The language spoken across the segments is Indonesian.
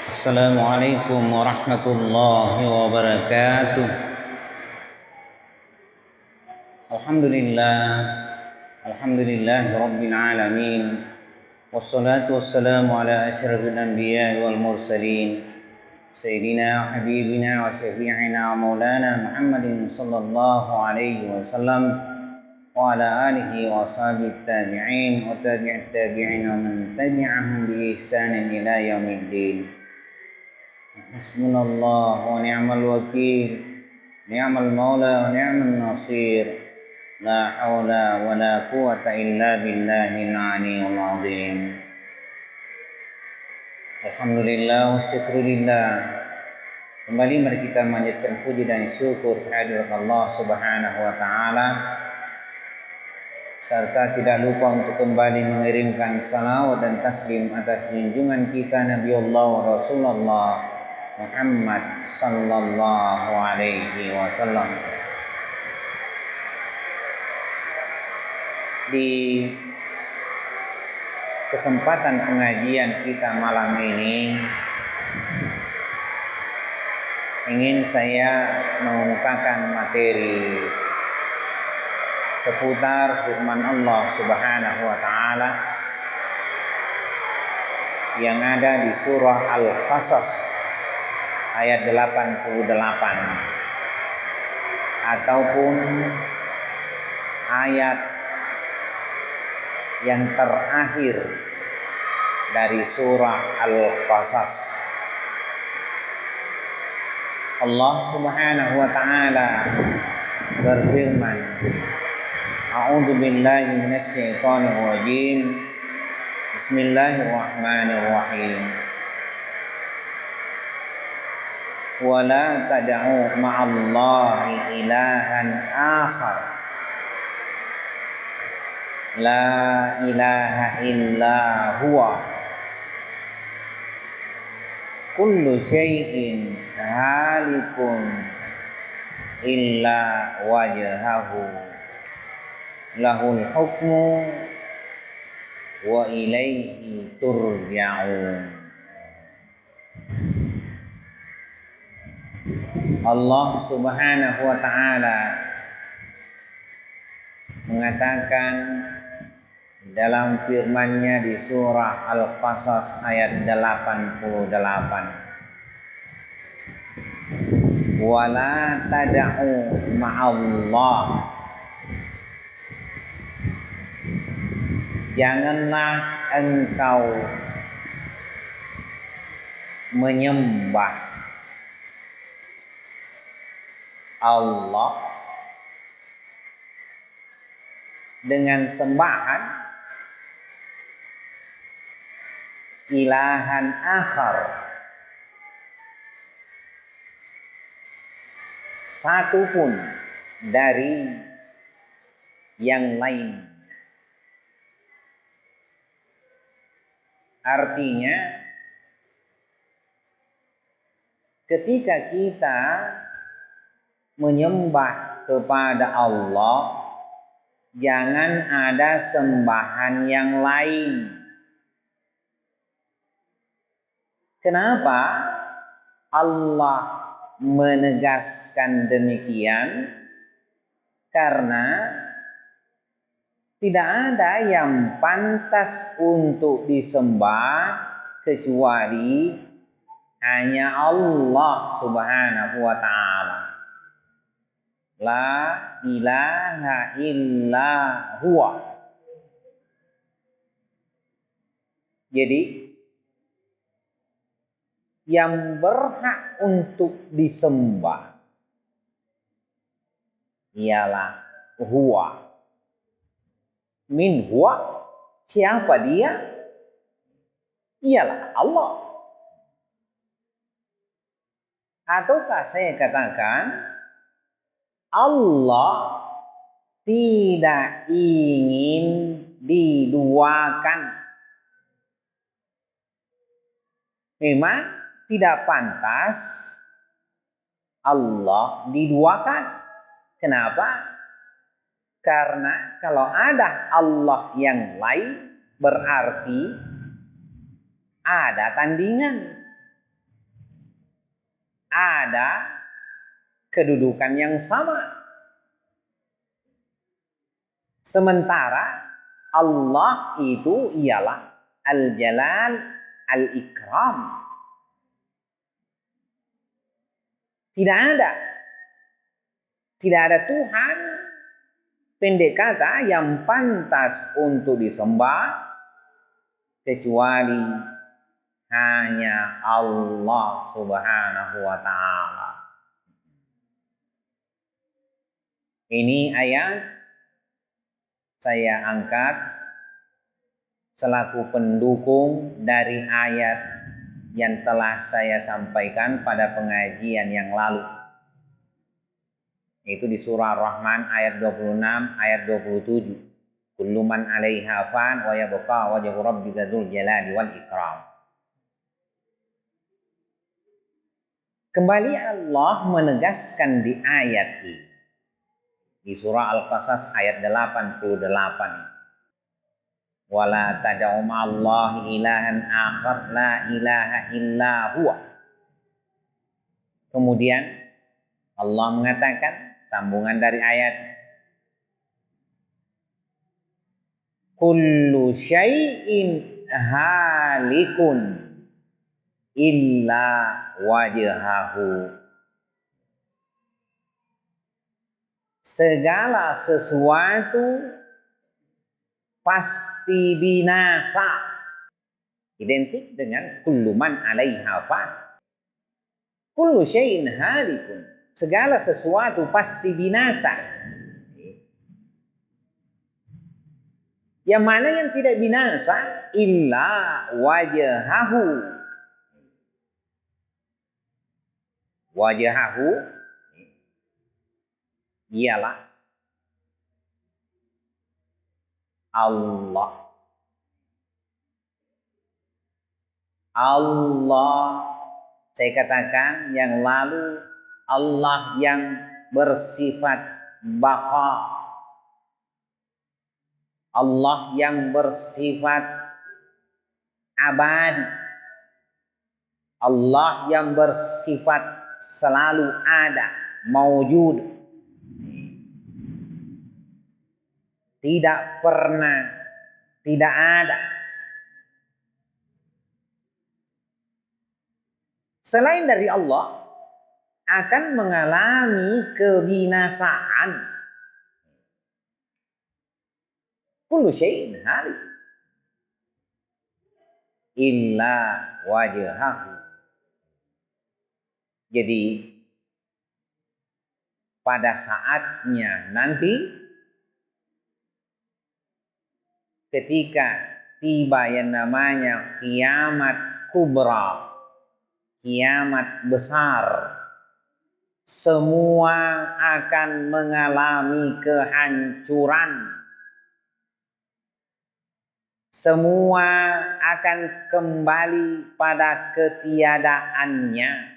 Assalamualaikum warahmatullahi wabarakatuh. Alhamdulillah, alhamdulillahi rabbil alamin. Wassalatu wassalamu ala asyrafil anbiya'i wal mursalin. Sayyidina habibina wa syafi'ina wa maulana Muhammadin sallallahu alaihi wasallam wa ala alihi wa ashabihi tabi'in wa tabi'it tabi'in wa man tabi'ahum bi ihsanin ila yaumiddin. Hasbunallah wa ni'mal wakil, ni'mal maula wa ni'mal nasir. La haula wa la quwata illa billahil aliyyil azim. Alhamdulillah wa syukrulillah. Kembali mari kita manjatkan puji dan syukur kehadirat Allah Subhanahu wa taala, serta tidak lupa untuk kembali mengirimkan salawat dan taslim atas junjungan kita Nabi Allah wa Rasulullah Muhammad sallallahu alaihi wasallam. Di kesempatan pengajian kita malam ini ingin saya mengemukakan materi seputar firman Allah Subhanahu wa taala yang ada di surah Al-Qasas ayat 88 ataupun ayat yang terakhir dari surah Al-Qasas. Allah Subhanahu wa taala berfirman, A'udzu billahi minasy syaithanir rajim. Bismillahirrahmanirrahim. Wa la tad'u ma'allahi ilahan akhar. La ilaha illa huwa. Kullu syai'in halikun illa wajhahu. Lahul hukmu wa ilaihi turja'un. Allah Subhanahu wa taala mengatakan dalam firman-Nya di surah Al-Qasas ayat 88. Wala tad'u ma'allah. Janganlah engkau menyembah Allah dengan sembahan ilahan akhar, satu pun dari yang lain. Artinya ketika kita menyembah kepada Allah, jangan ada sembahan yang lain. Kenapa Allah menegaskan demikian? Karena tidak ada yang pantas untuk disembah kecuali hanya Allah Subhanahu wa ta'ala. La ilaha illa huwa. Jadi yang berhak untuk disembah ialah huwa. Min huwa, siapa dia? Ialah Allah. Ataukah saya katakan Allah tidak ingin diduakan? Memang tidak pantas Allah diduakan. Kenapa? Karena kalau ada Allah yang lain berarti ada tandingan. ada kedudukan yang sama. Sementara Allah itu ialah Al-Jalal, Al-Ikram. Tidak ada Tuhan, pendek kata, yang pantas untuk disembah kecuali hanya Allah Subhanahu wa ta'ala. Ini ayat saya angkat selaku pendukung dari ayat yang telah saya sampaikan pada pengajian yang lalu. Itu di surah Ar-Rahman ayat 26, ayat 27. Kullu man 'alaiha fan wa yabqa wajhu rabbika dzul jalali wal ikram. Kembali Allah menegaskan di ayat ini. Di surah Al-Qasas ayat 88. Wala tad'u ma'allahi ilahan akhar la ilaha illa huwa. Kemudian Allah mengatakan, sambungan dari ayat, kullu syai'in halikun illa wajhahu. Segala sesuatu pasti binasa. Identik dengan kullu man 'alaiha fan. Kullu syai'in halikun. Segala sesuatu pasti binasa. Yang mana yang tidak binasa? Illa wajhahu. Wajhahu ialah Allah. Allah, saya katakan yang lalu, Allah yang bersifat baqa, Allah yang bersifat abadi, Allah yang bersifat selalu ada, maujud, tidak pernah tidak ada. Selain dari Allah akan mengalami kebinasaan. Kullu syai'in halik illa wajhahu. Jadi pada saatnya nanti ketika tiba yang namanya kiamat kubra, kiamat besar, semua akan mengalami kehancuran. Semua akan kembali pada ketiadaannya.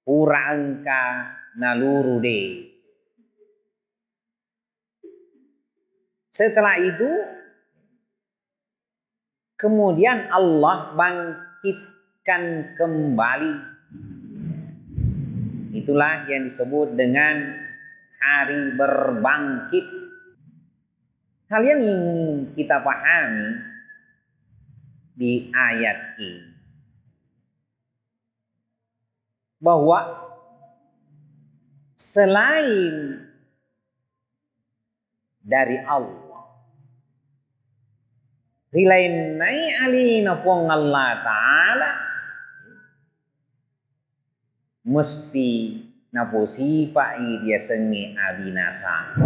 Pura engka nalurude. Setelah itu kemudian Allah bangkitkan kembali. Itulah yang disebut dengan hari berbangkit. Hal yang ingin kita pahami di ayat ini, bahwa selain dari Allah, rilain nai alina pong Allah Ta'ala, mesti naposi pa'i dia sengi abinasa.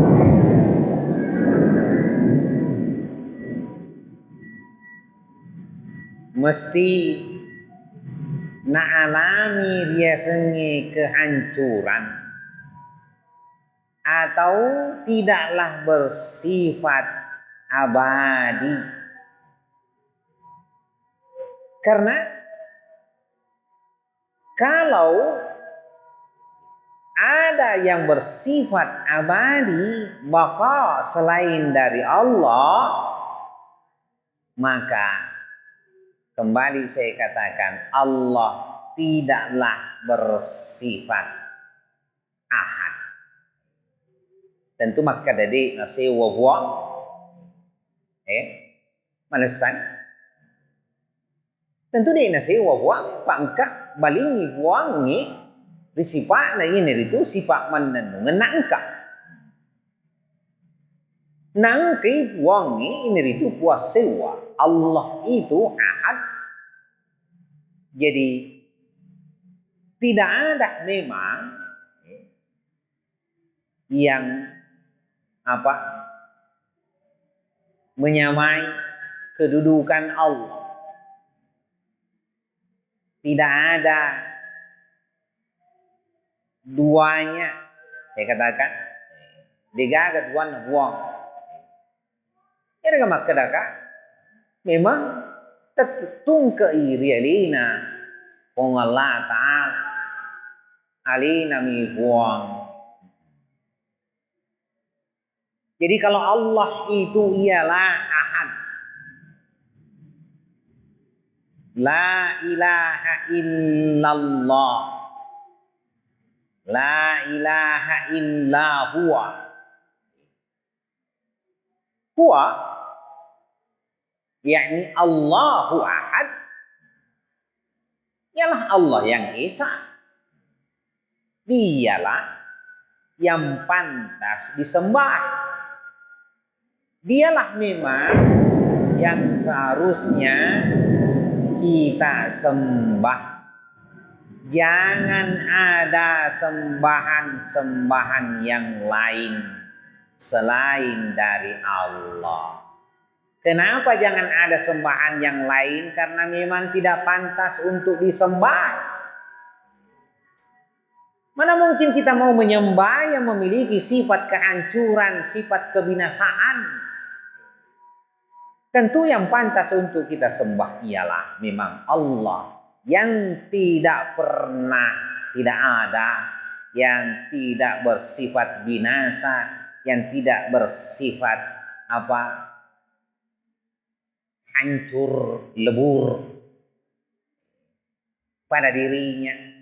Mesti na'alami dia sengi kehancuran, atau tidaklah bersifat abadi. Karena kalau ada yang bersifat abadi, maka selain dari Allah, maka kembali saya katakan Allah tidaklah bersifat ahad. Tentu maka dari nasi wahwa manasan tentu dia nasi wahwa pangka balingi wangi di sifat na ini itu sifat menenung nangka nangki wangi ini itu puasewa Allah itu ahad. Jadi tidak ada memang yang menyamai kedudukan Allah. Tidak ada duanya. Saya katakan digagat wan wong. Ira maka memang tetung keirialina kung Allah Ta'ala alina mi buang. Jadi kalau Allah itu ialah ahad, la ilaha illallah, la ilaha illa huwa, huwa yakni Allahu ahad, ialah Allah yang esa, dialah yang pantas disembah. Dialah memang yang seharusnya kita sembah. Jangan ada sembahan-sembahan yang lain selain dari Allah. Kenapa jangan ada sembahan yang lain? Karena memang tidak pantas untuk disembah. Mana mungkin kita mau menyembah yang memiliki sifat kehancuran, sifat kebinasaan? Tentu yang pantas untuk kita sembah ialah memang Allah yang tidak pernah, tidak ada, yang tidak bersifat binasa, yang tidak bersifat hancur, lebur pada dirinya.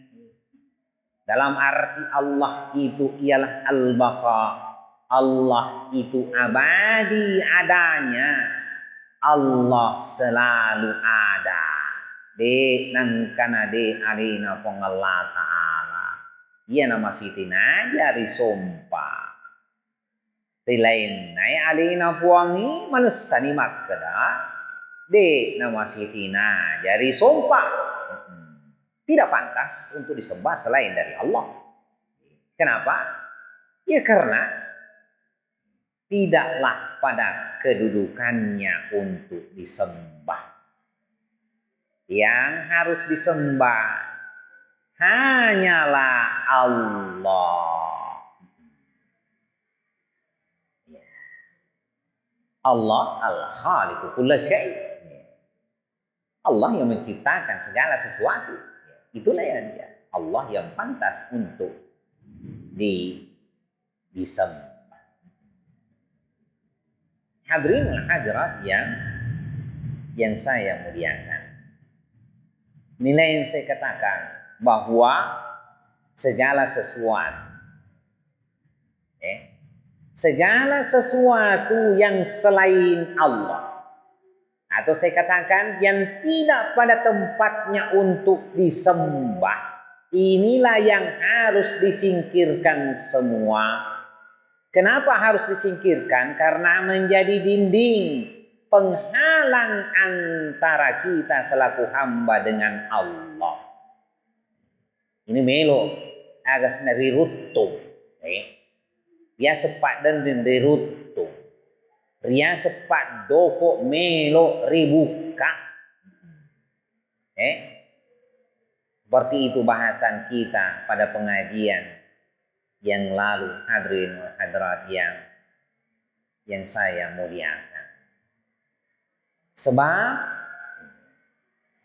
Dalam arti Allah itu ialah al-baqa. Allah itu abadi adanya. Allah selalu ada. De nan kana de alina pong Allah Ta'ala. Ia nama sitina jari sompa. Tilain nai alina puangi manusani makkada. De nama sitina jari sompa. Tidak pantas untuk disembah selain dari Allah. Kenapa? Ya karena tidaklah pada kedudukannya untuk disembah. Yang harus disembah hanyalah Allah. Allah al-khaliqu kulla syai'. Allah yang menciptakan segala sesuatu. Itulah yang dia. Allah yang pantas untuk disembah. Hadirin hadirat yang saya muliakan. Nilai yang saya katakan bahwa segala sesuatu yang selain Allah, atau saya katakan yang tidak pada tempatnya untuk disembah, inilah yang harus disingkirkan semua. Kenapa harus disingkirkan? Karena menjadi dinding penghalang antara kita selaku hamba dengan Allah. Ini melo agas nari rutung. Ya sepat dan dari rutung. Ria sepat doko melo ribuka. Seperti itu bahasan kita pada pengajian yang lalu, hadirin hadirat yang saya muliakan. Sebab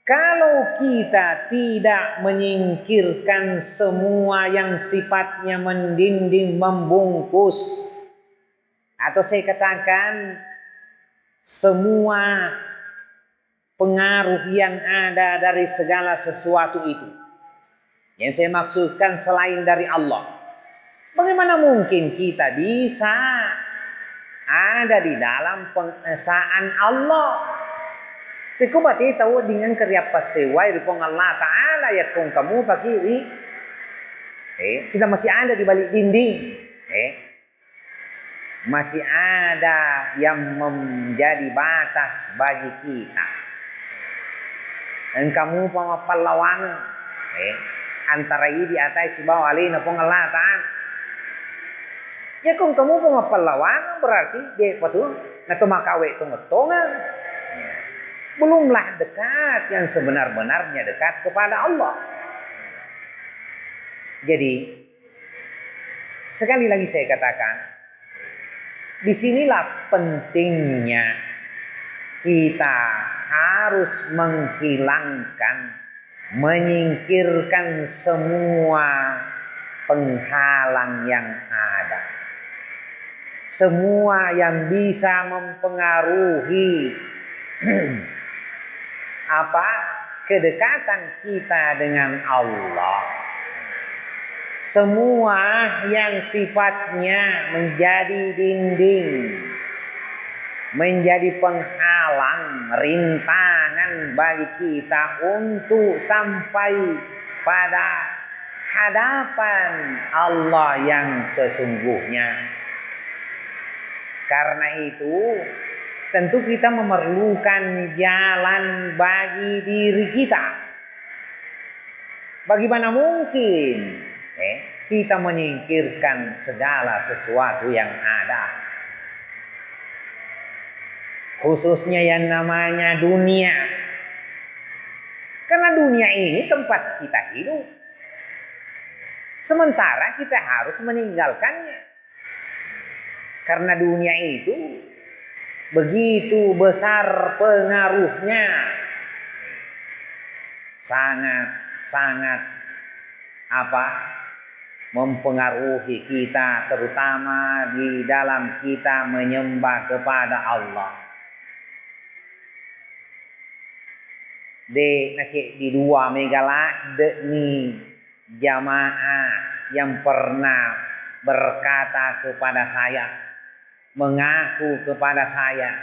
kalau kita tidak menyingkirkan semua yang sifatnya mendinding, membungkus, atau saya katakan semua pengaruh yang ada dari segala sesuatu itu, Yang saya maksudkan selain dari Allah. Bagaimana mungkin kita bisa ada di dalam pengesaan Allah? Tapi berarti tahu dengan kerja pasewai di Allah Ta'ala ya kong kamu pakiri. Kita masih ada di balik dinding. Masih ada yang menjadi batas bagi kita. Dan kamu pamapallawan antara ini di atas si bawah alina pengelatan. Ya kung kamu pamapallawan berarti dia betul ngato makawe tungetongan. Belumlah dekat yang sebenar-benarnya dekat kepada Allah. Jadi sekali lagi saya katakan, disinilah pentingnya kita harus menghilangkan, menyingkirkan semua penghalang yang ada. Semua yang bisa mempengaruhi kedekatan kita dengan Allah. Semua yang sifatnya menjadi dinding, menjadi penghalang, rintangan bagi kita untuk sampai pada hadapan Allah yang sesungguhnya. Karena itu tentu kita memerlukan jalan bagi diri kita. Bagaimana mungkin kita menyingkirkan segala sesuatu yang ada, khususnya yang namanya dunia. Karena dunia ini tempat kita hidup, sementara kita harus meninggalkannya. Karena dunia itu begitu besar pengaruhnya, sangat mempengaruhi kita, terutama di dalam kita menyembah kepada Allah. Di dua megala ni jamaah yang pernah berkata kepada saya, mengaku kepada saya,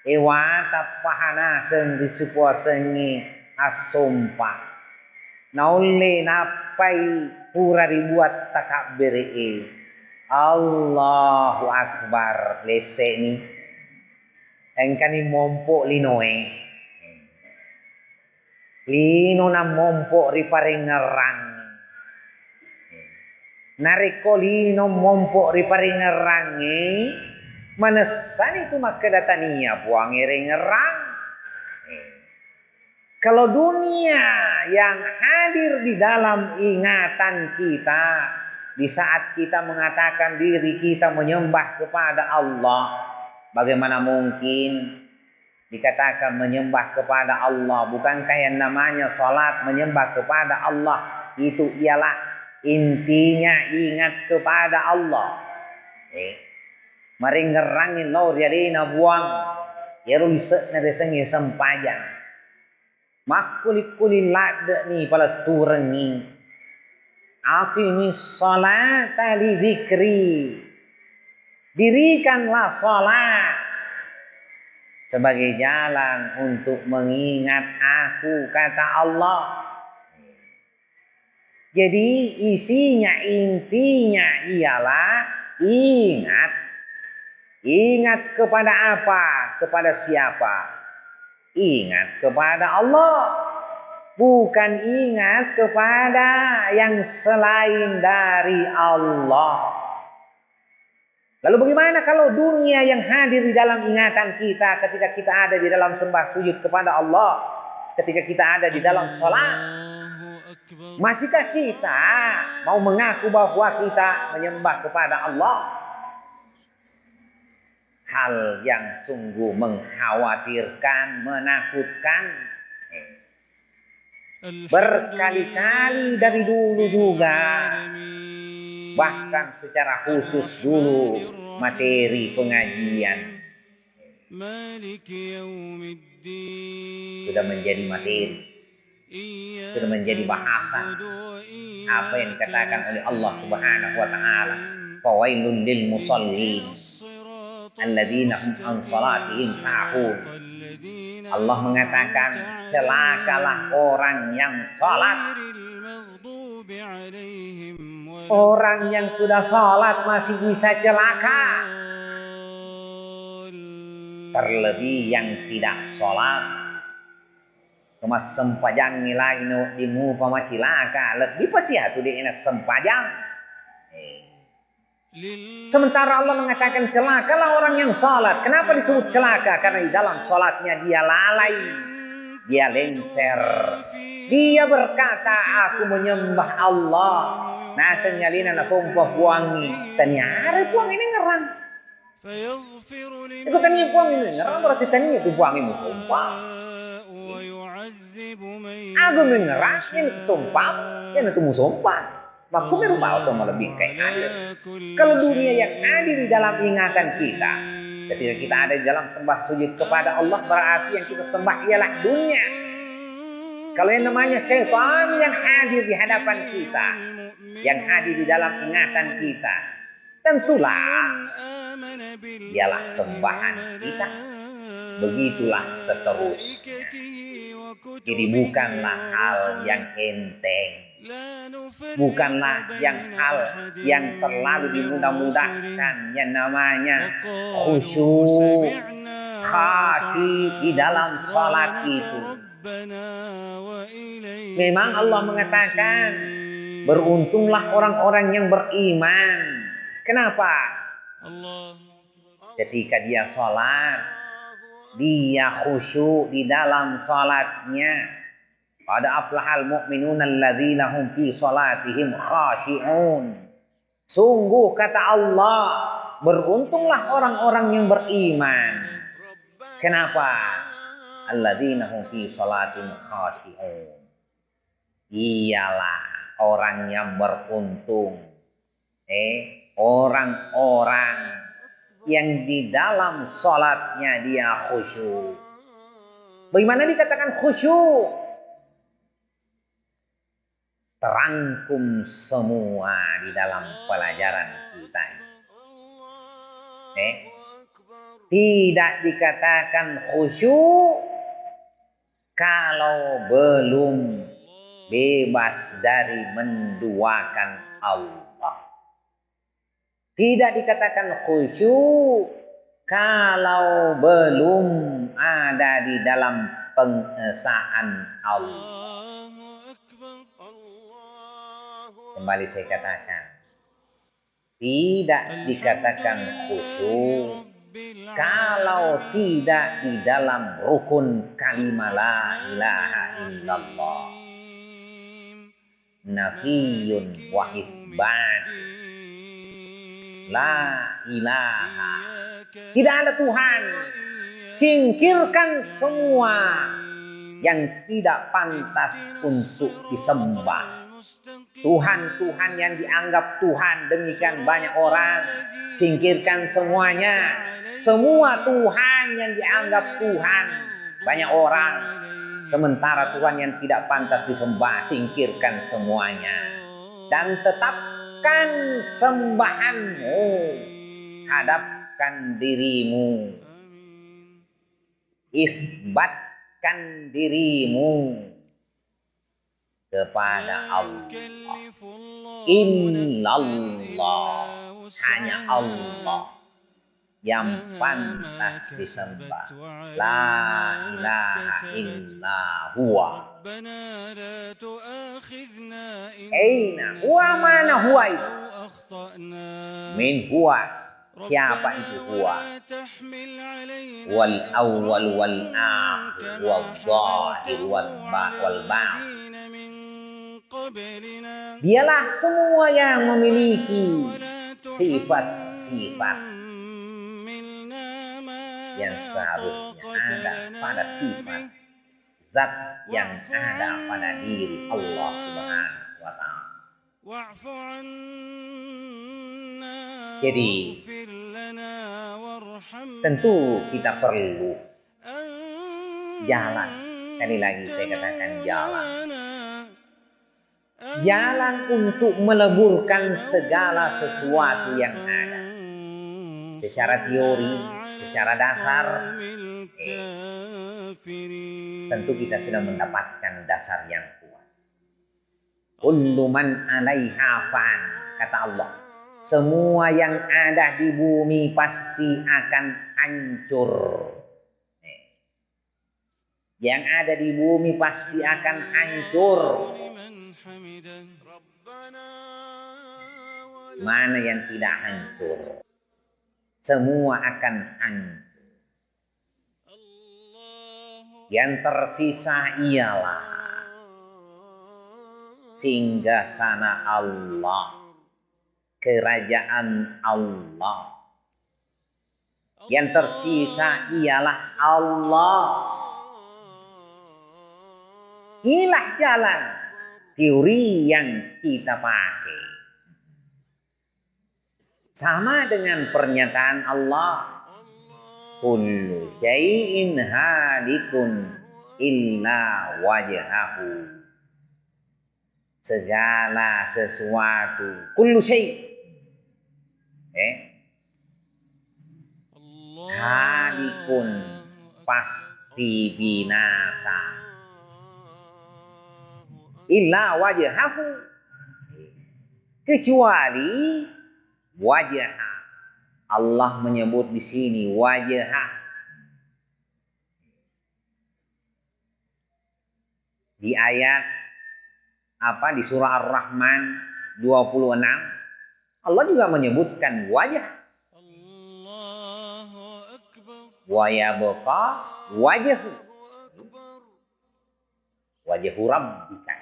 ewata pahana seng disupua sengi asumpa naule napai pura dibuat takabiri. Allahu Akbar. Lese ni engkani mompo linoe lino na mompo riparing ngerang nariko lino mompo riparing ngerangi manesan itu makadatania buang ngerang. Kalau dunia yang hadir di dalam ingatan kita di saat kita mengatakan diri kita menyembah kepada Allah, bagaimana mungkin dikatakan menyembah kepada Allah? Bukankah yang namanya salat menyembah kepada Allah itu ialah intinya ingat kepada Allah. Mari ngerangin laur jadi na buang yero liset na deseng sempajang makulik-kulik lada ni pala turengi aqimi sholata li dzikri, dirikanlah salat sebagai jalan untuk mengingat aku, kata Allah. Jadi intinya ialah ingat kepada apa? Kepada siapa? Ingat kepada Allah, bukan ingat kepada yang selain dari Allah. Lalu bagaimana kalau dunia yang hadir di dalam ingatan kita ketika kita ada di dalam sembah sujud kepada Allah, ketika kita ada di dalam sholat? Masihkah kita mau mengaku bahwa kita menyembah kepada Allah? Hal yang sungguh mengkhawatirkan, menakutkan. Berkali-kali dari dulu juga, bahkan secara khusus dulu materi pengajian sudah menjadi materi Itu menjadi bahasa apa yang dikatakan oleh Allah Subhanahu wa taala, fawailun lil musallin alladzina hum an salatihim sahun. Allah mengatakan celakalah orang yang salat. Orang yang sudah salat masih bisa celaka, terlebih yang tidak salat. Kemas sempajang nilai no di mu pamakilaka lebih pasti tu di ina sempajang. Sementara Allah mengatakan celakalah orang yang salat. Kenapa disebut celaka? Karena di dalam salatnya dia lalai, dia lengser. Dia berkata, aku menyembah Allah. Nah senyalina na sumpah puangi. Tanyara puang ini ngerang. Itu tanya puang ini ngerang berarti tanya itu puangi mu sumpah. Aku mengerang ini sumpah, ini itu mu sumpah. Maka merubah atau lebih kayak adil. Kalau dunia yang adil di dalam ingatan kita, ketika kita ada di dalam sembah sujud kepada Allah, berarti yang kita sembah ialah dunia. Kalau yang namanya syaitan yang hadir di hadapan kita, yang hadir di dalam ingatan kita, tentulah dialah sembahan kita. Begitulah seterusnya. Jadi bukanlah hal yang enteng, bukanlah hal yang terlalu dimudah-mudahkan, yang namanya khusyuk, khasyuk di dalam salat itu. Memang Allah mengatakan beruntunglah orang-orang yang beriman. Kenapa? Ketika dia sholat, dia khusyuk di dalam sholatnya. Qad aflahal mu'minuna alladzina hum fi sholatihim khashi'un. Sungguh kata Allah, beruntunglah orang-orang yang beriman. Kenapa? Alladzina hum fi sholatihim khashi'un. Ialah orang yang beruntung. Orang-orang yang di dalam sholatnya dia khusyuk. Bagaimana dikatakan khusyuk? Terangkum semua di dalam pelajaran kita. Tidak dikatakan khusyuk kalau belum bebas dari menduakan Allah. Tidak dikatakan khusyuk kalau belum ada di dalam pengesaan Allah. Kembali saya katakan, tidak dikatakan khusyuk kalau tidak di dalam rukun kalimat la ilaha illallah, nafiyun wa itsbat. La ilaha, tidak ada Tuhan. Singkirkan semua yang tidak pantas untuk disembah. Tuhan-Tuhan yang dianggap Tuhan demikian banyak orang, singkirkan semuanya. Semua Tuhan yang dianggap Tuhan banyak orang, sementara Tuhan yang tidak pantas disembah, singkirkan semuanya. Dan tetapkan sembahanmu, hadapkan dirimu, isbatkan dirimu kepada Allah. Illallah, hanya Allah yang pantas disembah. La ilaha illa huwa. Aina huwa, mana huwa itu? Min huwa, siapa itu huwa? Wal awwal wal akhir wal zahir wal batin. Dialah semua yang memiliki sifat-sifat yang seharusnya ada pada sifat zat yang ada pada diri Allah Subhanahu wa ta'ala. Jadi tentu kita perlu jalan Sekali lagi saya katakan jalan. Jalan untuk meleburkan segala sesuatu yang ada. Secara teori, secara dasar, tentu kita sudah mendapatkan dasar yang kuat. Kullu man 'alaiha fan, kata Allah. Semua yang ada di bumi pasti akan hancur. Yang ada di bumi pasti akan hancur. Mana yang tidak hancur? Semua akan hancur. Yang tersisa ialah singgasana Allah, kerajaan Allah. Yang tersisa ialah Allah. Inilah jalan teori yang kita pakai. Sama dengan pernyataan Allah, kullu syai'in halikun illa wajhahu. Segala sesuatu, kullu syai', halikun, pasti binasa, illa wajhahu, kecuali wajah. Allah menyebut di sini wajah. Di ayat di surah Ar-Rahman 26 Allah juga menyebutkan wajah. Wa yabqa wajhu. Wajhu rabbika.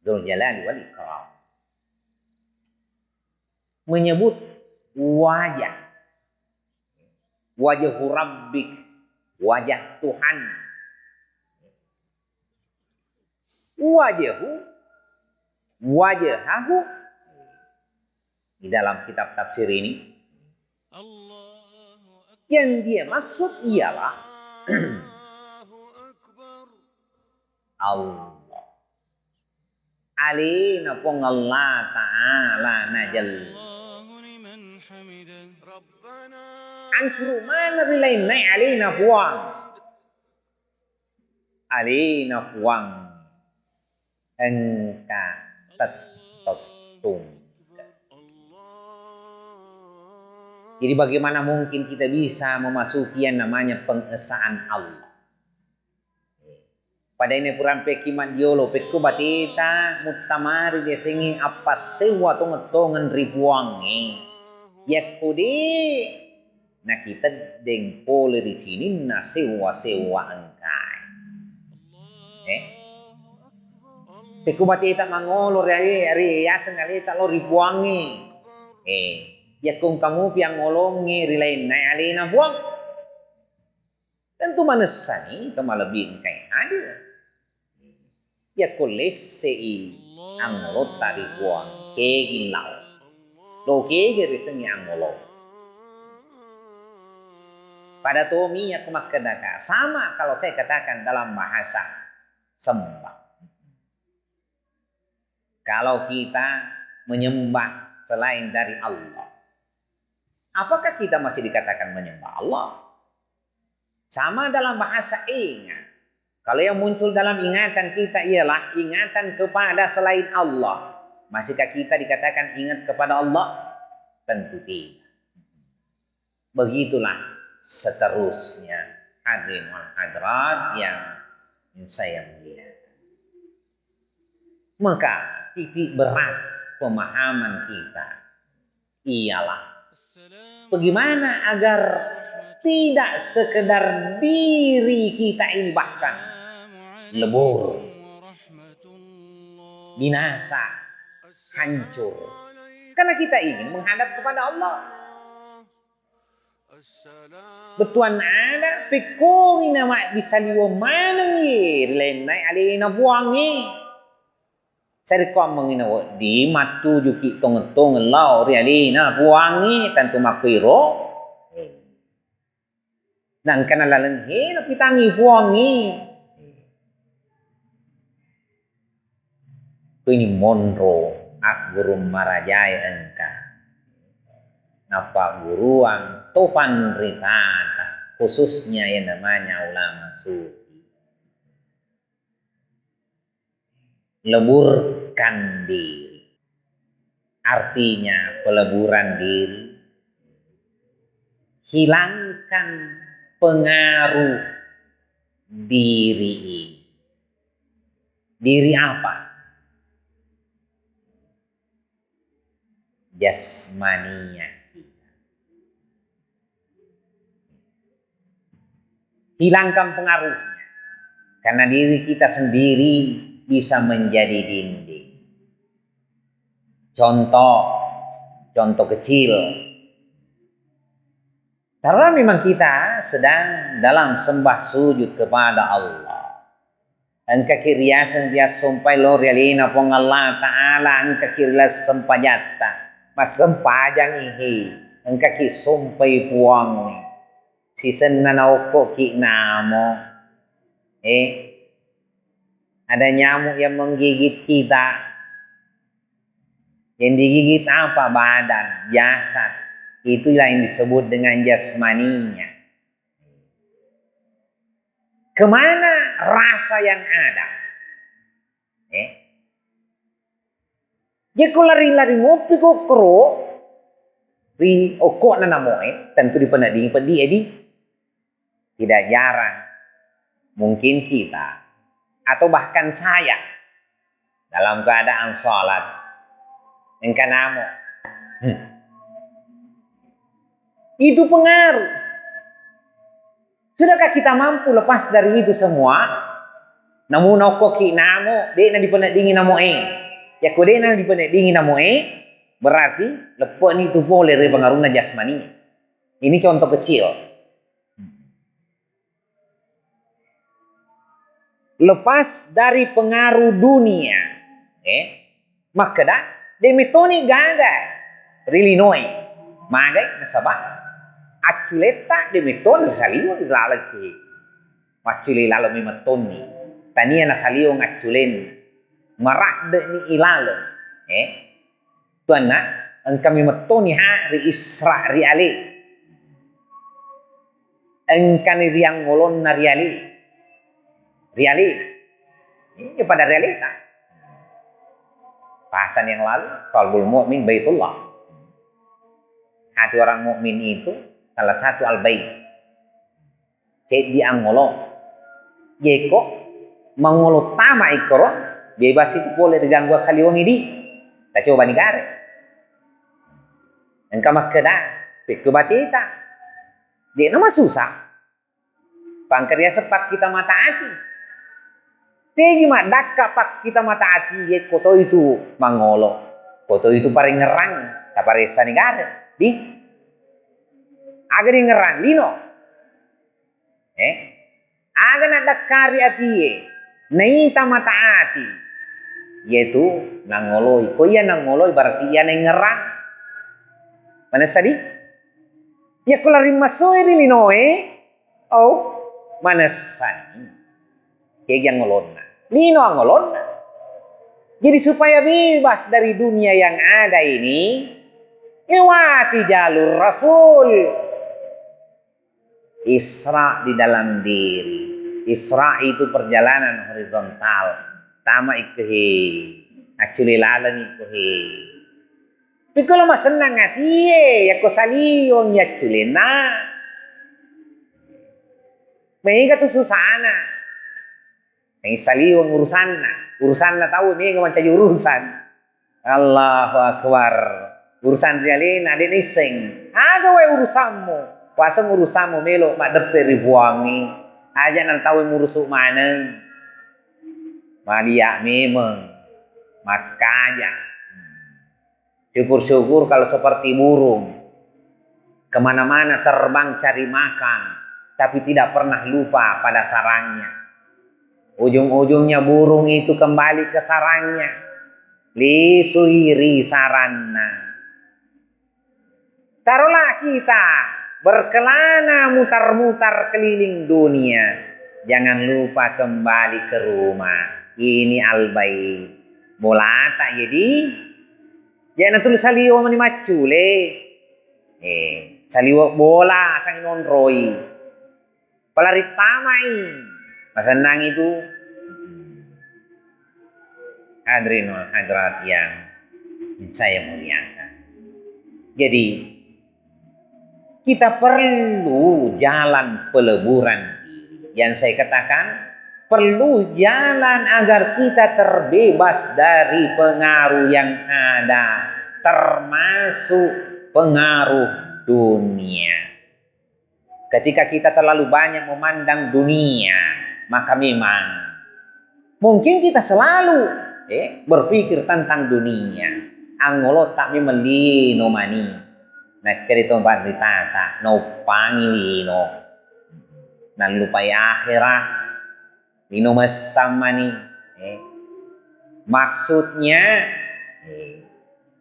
Dzul jalali wal ikram. Menyebut wajah. Wajhu rabbik, wajah Tuhan. Wajahahu di dalam kitab tafsir ini yang dia maksud ialah Allah. Alina pong Allah Ta'ala najal. Angkuru mana rilai nai alina puang. Alina puang. Engka tetottung. Jadi bagaimana mungkin kita bisa memasuki yang namanya pengesaan Allah. Pada ini puran pekiman diolo pekku batita mutamari desengi apa sewa tongetongan ribuangi. Ya kudi nah kita dengpole di sini na sewa angkai. Pekku batita mangolo ari yasen alita lo ribuangi. Ya kung kamu piang ngolongi rilain na alina buang. Tentu manesani kemalebih kai hadir. Ya kolesei angolot tadi buang kegin lau. Lo kegin risengi angolot. Pada tomi ya kemakkedaka. Sama kalau saya katakan dalam bahasa sembah. Kalau kita menyembah selain dari Allah, apakah kita masih dikatakan menyembah Allah? Sama dalam bahasa ingat. Kalau yang muncul dalam ingatan kita ialah ingatan kepada selain Allah. Masihkah kita dikatakan ingat kepada Allah? Tentu tidak. Begitulah seterusnya. Hadirin wal hadirat yang saya muliakan. Maka titik berat pemahaman kita ialah bagaimana agar tidak sekedar diri kita ini bahkan lebur, binasa, hancur. Karena kita ingin menghadap kepada Allah. Betuan ada pekongi nama disaliwo manangi lenai alina buangi. Sari ko manginawo di matu juki tong lau rialina buangi tantu makwiro. Nang kana laleng he na pitangi puangi. Ini monro ak guru marajai engka. Napa guruan topan ritata khususnya yang namanya ulama sufi. Leburkan diri. Artinya peleburan diri. Hilangkan pengaruh diri ini. Diri apa? Jasmaninya kita. Hilangkan pengaruhnya. Karena diri kita sendiri bisa menjadi dinding. Contoh kecil. Karena memang kita sedang dalam sembah sujud kepada Allah. Angka kiriya sentiasa sampai lo realina pong Allah Ta'ala angka kiriya sempajatta. Mas sempajang ihi. Angka ki sampai puang. Si senanau ko ki namo. Ada nyamuk yang menggigit kita. Yang digigit apa? Badan, jasad. Itulah yang disebut dengan jasmaninya. Kemana rasa yang ada? Dia kalau lari-lari ngopi kok kero, ri okok na namoe, tentu di penading pedi edi. Tidak jarang, mungkin kita atau bahkan saya dalam keadaan sholat, engkau namo. Itu pengaruh. Sudahkah kita mampu lepas dari itu semua? Namun koki namo, dek na dipenak dingin namo Ya kode na dipenak dingin namo berarti lepas itu boleh dari pengaruhnya jasmani. Ini contoh kecil. Lepas dari pengaruh dunia, maka dah demetoni gagai, rilinoi, magai nasabah. Acculetta de meton saliu di lalaki. Maculi lalo mi metoni. Tania na saliu ngacculen. Marak de ni ilalo. Tuanna engkami metoni hari Isra riali. Engkani riang ngolon na riali. Riali. Ini pada realita. Bahasan yang lalu, qalbul mu'min baitullah. Hati orang mukmin itu salah satu al-bait. Cek di angolo. Yeko mangolo tama ikoro bebas itu boleh diganggu saliwang ini. Kita coba negara. Engkau makeda pikir batita. Dia nama susah. Pangkerja sepak kita mata hati. Tegi mak dakka pak kita mata hati. Ye koto itu mangolo. Koto itu paling ngerang. Taparesa negara. Di agar ngerang lino. Agar nak dakari atie. Naita mata hati. Yaitu nangoloi. Ko iya nangoloi berarti iya ngerang. Mana sadi? Ya kalau rimasoi lino oh mana sadi? Kayak yang ngolonna. Lino ngolonna. Jadi supaya bebas dari dunia yang ada ini, lewati jalur Rasul. Isra di dalam diri. Isra itu perjalanan horizontal. Tama ikuhi. Aculi lalang ikuhi. Tapi kalau mas senang hati ya ko saliwang ya aculi na. Mega tu susana. Yang saliwang urusan na tahu mega mencari urusan. Allahu Akbar. Urusan rialin ada niseng. Aga we urusanmu. Kuasa urusanmu melo mak depte ribuangi. Aja nang tahu ngurusuk mana. Malia memang. Makanya. Syukur-syukur kalau seperti burung. Kemana-mana terbang cari makan. Tapi tidak pernah lupa pada sarangnya. Ujung-ujungnya burung itu kembali ke sarangnya. Lisuiri saranna. Taruhlah kita berkelana mutar-mutar keliling dunia. Jangan lupa kembali ke rumah. Ini al-bait. Bola tak jadi. Jangan tulis saliwa mani macule. Saliwa bola sang nonroi. Pelarit tamai. Pasenang itu. Hadirin wal hadirat yang saya muliakan. Jadi kita perlu jalan peleburan. Yang saya katakan perlu jalan agar kita terbebas dari pengaruh yang ada, termasuk pengaruh dunia. Ketika kita terlalu banyak memandang dunia, maka memang mungkin kita selalu berpikir tentang dunia. Angolo tak memeli no mani. Nah, kerito barita no pangilino. Nan lupai akhirat. Lino sama nih. Maksudnya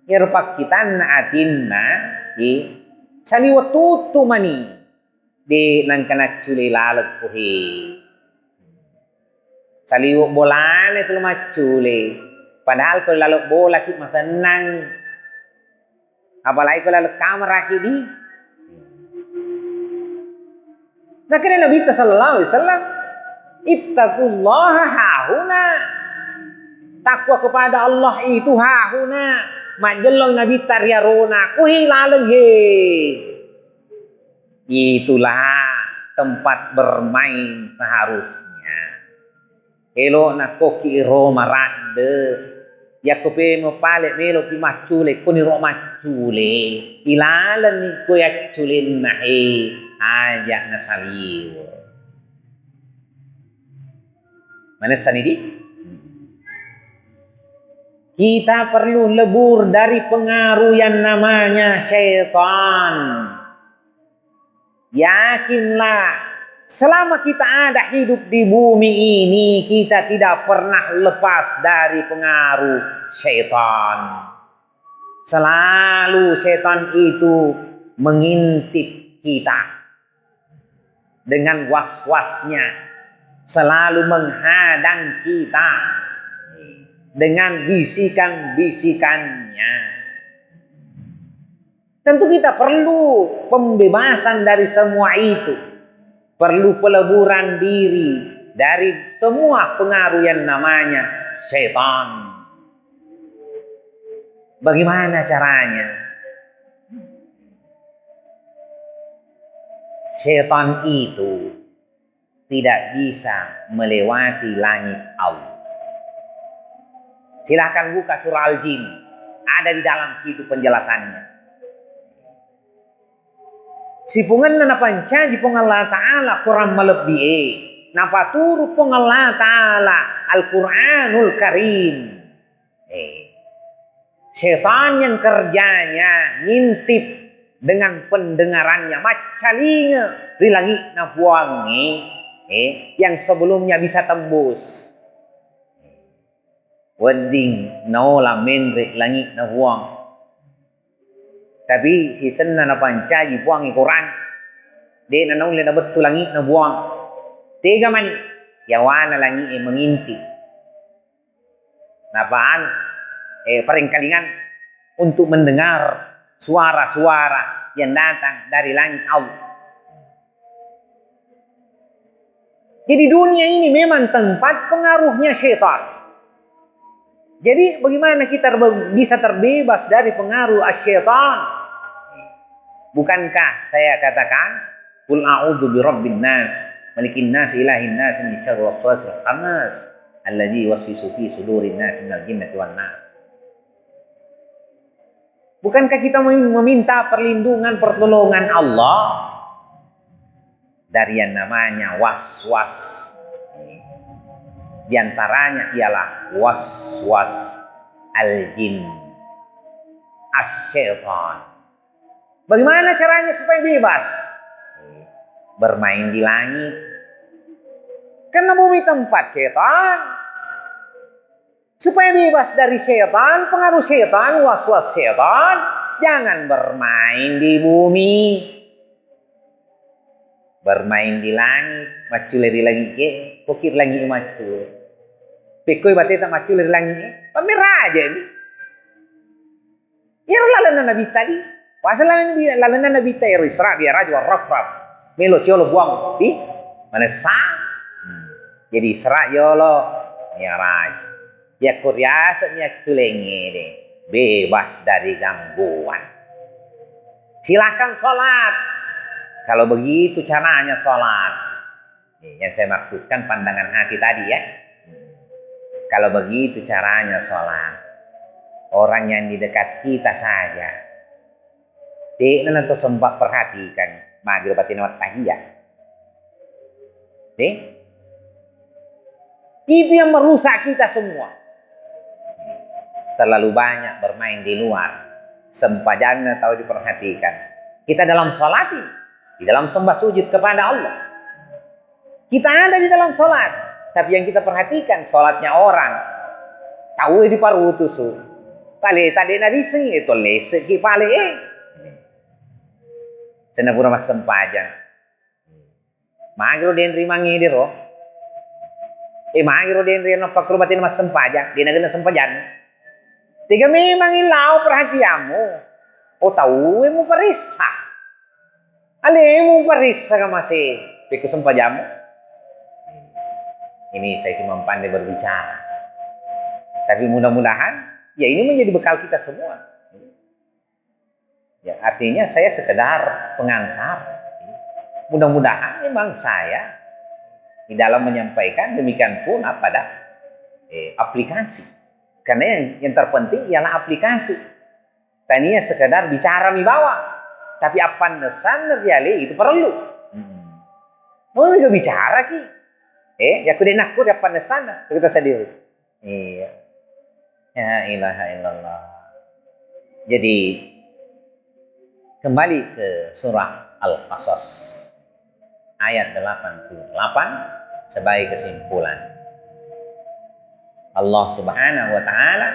irpak kita naatin na saliwa tutu mani di nang kana culi lalag puhi. Saliwa bola itu macule. Padahal kalau lalu bola kita masenang. Apalagi kalau lalu kamera kita. Nah kira Nabi sallallahu alaihi wasallam ittaqullaha hahuna. Takwa kepada Allah itu hahuna. Majelong Nabi taryarona kuhi laleng he. Itulah tempat bermain seharusnya. Elo na koki Roma rade. Ya kope mo pale melo ki macule kuni ro macule. Ilalan ni ko ya culin nahi. Ajak nasaliw. Mana sanidi? Kita perlu lebur dari pengaruh yang namanya syaitan. Yakinlah, selama kita ada hidup di bumi ini, kita tidak pernah lepas dari pengaruh syaitan. Selalu syaitan itu mengintip kita. Dengan was-wasnya selalu menghadang kita dengan bisikan-bisikannya. Tentu kita perlu pembebasan dari semua itu. Perlu peleburan diri dari semua pengaruh yang namanya syaitan. Bagaimana caranya? Syaitan itu tidak bisa melewati langit Allah. Silahkan buka surah Al-Jin. Ada di dalam situ penjelasannya. Sipungan na panca di pong Allah Ta'ala Quran malebi'i. Napaturo pong Allah Ta'ala Al-Quranul Karim. Syaitan yang kerjanya ngintip dengan pendengarannya macalinga di langit na buangi yang sebelumnya bisa tembus wedding naola menre langit na buang tapi hisan na napancaji buangi Quran di na nauli na betul langit na buang tiga mani yawana langit mengintip napaan peringkalingan untuk mendengar suara-suara yang datang dari langit Allah. Jadi dunia ini memang tempat pengaruhnya syaitan. Jadi bagaimana kita bisa terbebas dari pengaruh syaitan? Bukankah saya katakan qul a'udzu birabbin nas malikin nas ilahin nas min syarri waswasil khannas alladzi yuwaswisu fi sudurin nas minal jinnati wan nas. Bukankah kita meminta perlindungan pertolongan Allah dari yang namanya was-was? Di antaranya ialah was-was al-jin, as-syaitan. Bagaimana caranya supaya bebas? Bermain di langit. Karena bumi tempat syaitan. Supaya bebas dari syaitan, pengaruh syaitan, was-was syaitan, jangan bermain di bumi. bermain di langit, macul di langit ke, kokir langit macul. Pikoi bate tak macul di langit ke, pamer aja ini. Ya lalana nabi tadi, pasal lalana nabi tadi Isra biar aja raf. Melo siolo buang di mana sah. Jadi Isra yolo Mi'raj. Ya kuriasanya kulengi deh, bebas dari gangguan. Silahkan sholat. Kalau begitu caranya sholat. Yang saya maksudkan pandangan hati tadi ya. Kalau begitu caranya sholat. Orang yang di dekat kita saja. Tidak nanti sempat perhatikan. Maghrib batin wat tahiyah. Itu yang merusak kita semua. Terlalu banyak bermain di luar. Sempajangnya tahu diperhatikan. Kita dalam sholat ini. Di dalam sembah sujud kepada Allah. Kita ada di dalam sholat. Tapi yang kita perhatikan sholatnya orang. Tahu di paru tusu. Kali tadi nadi sing itu lesek ki pale Senapura mas sempajang. Magro den rimangi di ro. Magro den riano pakrubatin mas sempajang. Di nagana sempajang. Tiga memang ilau perhatianmu. Oh tahu mu perisa. Ale mu perisa ka masih. Piku sempajamu. Ini saya cuma pandai berbicara. Tapi mudah-mudahan ya ini menjadi bekal kita semua. Ya, artinya saya sekedar pengantar. Mudah-mudahan memang saya di dalam menyampaikan demikian pun pada aplikasi. Karena yang terpenting ialah aplikasi. Tadinya sekedar bicara di bawah. Tapi apa nesan reali itu perlu. Mau juga bicara ki. Ya kudu nak kudu apa nesan kita sendiri. Iya. Ya ilaha illallah. Jadi kembali ke surah Al-Qasas ayat 88 sebagai kesimpulan. Allah Subhanahu wa taala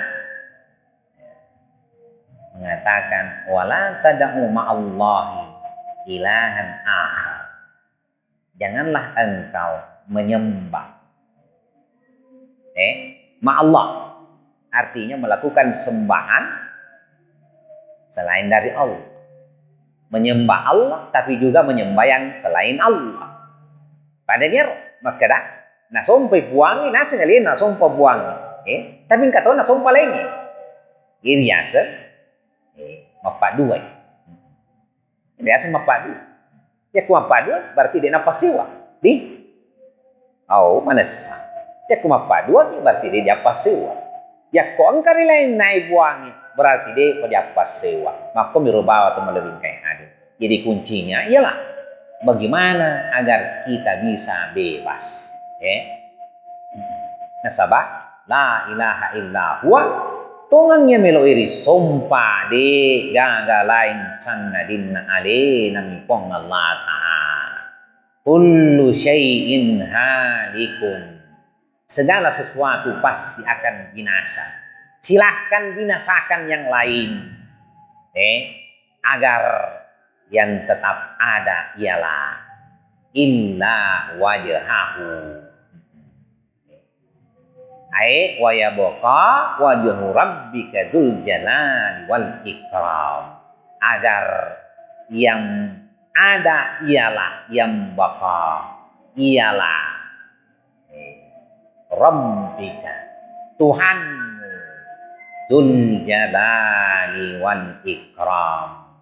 mengatakan wala tad'u ma'allahi ilahan akhar. Janganlah engkau menyembah ma'allah. Artinya melakukan sembahan selain dari Allah. Menyembah Allah tapi juga menyembah yang selain Allah. Padanya maka dah na sompai buangi nasa ngalin na sompa buangi. Tapi enggak tahu na sompa lagi. Iriasa mapadu ay. Iriasa mapadu. Ya ku mapadu berarti dia napa siwa. Di manas. Ya ku mapadu berarti dia apa siwa. Ya kok angkari lain naik buangi berarti dia pada apa sewa. Maka mirubawa atau melebih kayak ada. Jadi kuncinya ialah bagaimana agar kita bisa bebas. Nasabah la ilaha illa huwa tongangnya melo iri sompa de gaga lain sanna dinna ale nami pong Allah ta'ala. Kullu syai'in halikun. Segala sesuatu pasti akan binasa. Silahkan binasakan yang lain. Agar yang tetap ada ialah illa wajhahu. Wa yabqa wajhu rabbika dzul jalali wal ikram. Agar yang ada ialah yang baqa ialah Rabbika Tuhanmu Dzul Jalali wal Ikram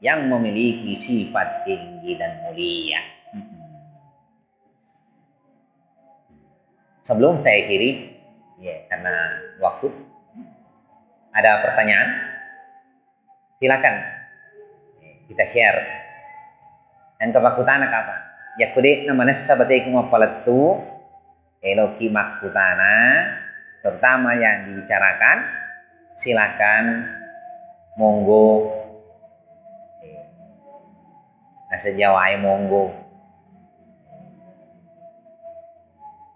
yang memiliki sifat tinggi dan mulia. Sebelum saya akhiri ya karena waktu ada pertanyaan silakan kita share. Yang kebakutana apa? Ya kude namanya sabatay kumapalatu Eloki Makutana terutama yang dibicarakan silakan monggo sejawai monggo.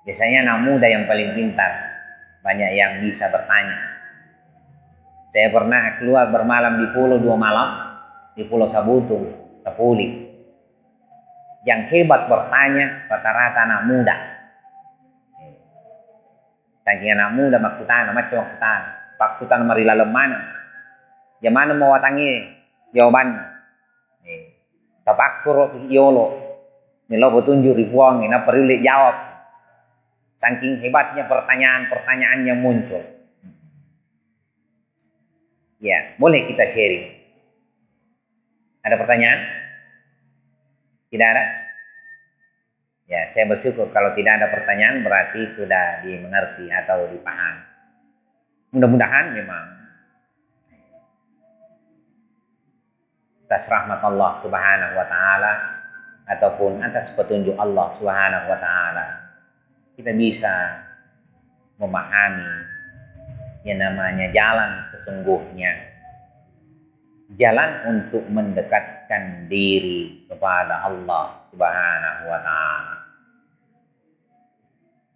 Biasanya anak muda yang paling pintar, banyak yang bisa bertanya. Saya pernah keluar bermalam di pulau 2 malam di Pulau Sabutung, Sapuli. Yang hebat bertanya rata-rata anak muda. Saking anak muda makutan, macam makutan. Pakutan mari lalem mana. Yang mana mau watangi jawaban. Tapakur yolo. Milo petunjuk ribuang, ini perlu jawab. Saking hebatnya pertanyaan-pertanyaan yang muncul. Ya, boleh kita sharing. Ada pertanyaan? Tidak ada? Ya, saya bersyukur kalau tidak ada pertanyaan berarti sudah dimengerti atau dipahami. Mudah-mudahan memang atas rahmat Allah Subhanahu wa taala ataupun atas petunjuk Allah Subhanahu wa taala kita bisa memahami yang namanya jalan sesungguhnya, jalan untuk mendekatkan diri kepada Allah Subhanahu wa taala.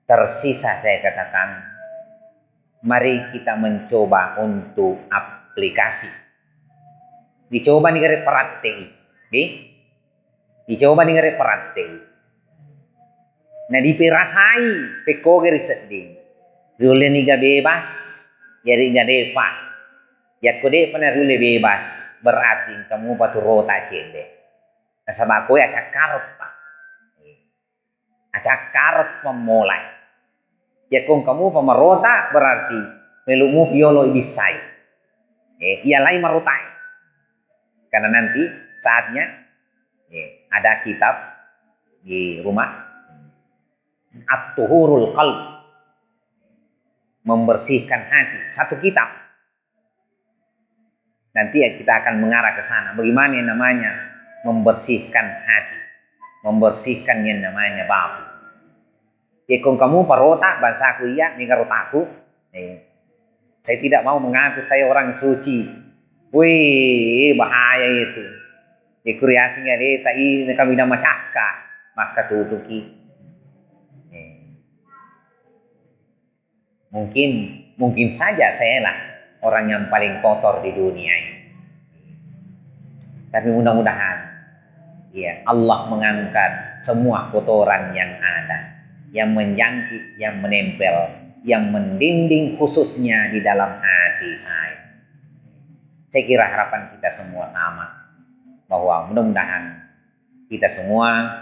Tersisa saya katakan, mari kita mencoba untuk aplikasi. Dicoba nih praktek. Dicoba nih praktek. Nah dipirasai pekoge riset. Rule niga bebas, jadi nggak depan. Ya kode pernah rule bebas, berarti kamu batu rota cende. Nah sama aku acak karut pak. Acak karut memulai. Ya kung kamu pemerota berarti melumu biolo ibisai. Ia lain merotai. Karena nanti saatnya ada kitab di rumah At-Tuhurul Qalb, membersihkan hati, satu kitab. Nanti ya kita akan mengarah ke sana. Bagaimana yang namanya membersihkan hati, membersihkan yang namanya babu. Kung kamu parota bangsaku iya, ningarotaku. Saya tidak mau mengaku saya orang suci. Wih, bahaya itu. Kuriasi nggak tak ini kami nama cakka, maka tutuki. Mungkin saja saya lah orang yang paling kotor di dunia ini. Tapi mudah-mudahan, ya Allah mengangkat semua kotoran yang ada, yang menjangkit, yang menempel, yang mendinding khususnya di dalam hati saya. Saya kira harapan kita semua sama, bahwa mudah-mudahan kita semua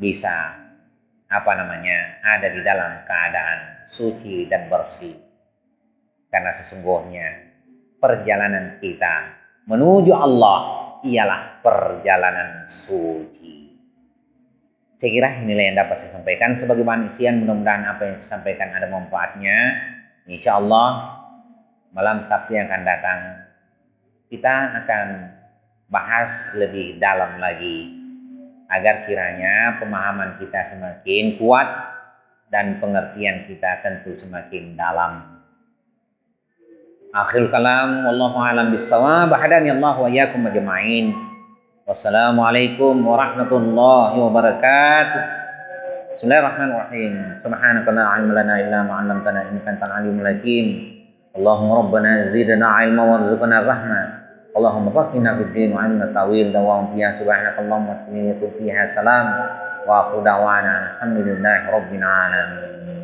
bisa ada di dalam keadaan suci dan bersih. Karena sesungguhnya perjalanan kita menuju Allah ialah perjalanan suci. Saya kira inilah yang dapat saya sampaikan. Sebagaimana isian, mudah-mudahan apa yang saya sampaikan ada manfaatnya. Insya Allah malam Sabtu yang akan datang kita akan bahas lebih dalam lagi agar kiranya pemahaman kita semakin kuat dan pengertian kita tentu semakin dalam. Akhirul kalam, wallahu a'lam bissawab. Hadani Allah wa iyyakum ajma'in. Wassalamualaikum warahmatullahi wabarakatuh. Bismillahirrahmanirrahim. Subhanaka la ilma lana illa ma 'allamtana innaka antal alimul hakim. Allahumma rabbana zidna ilma warzuqna rahmah. Allahumma faqihna fid din wa 'allimna tawil dawam fiha subhanakallahumma wa bihamdika salam wa akhu da'wana alhamdulillahi rabbil alamin.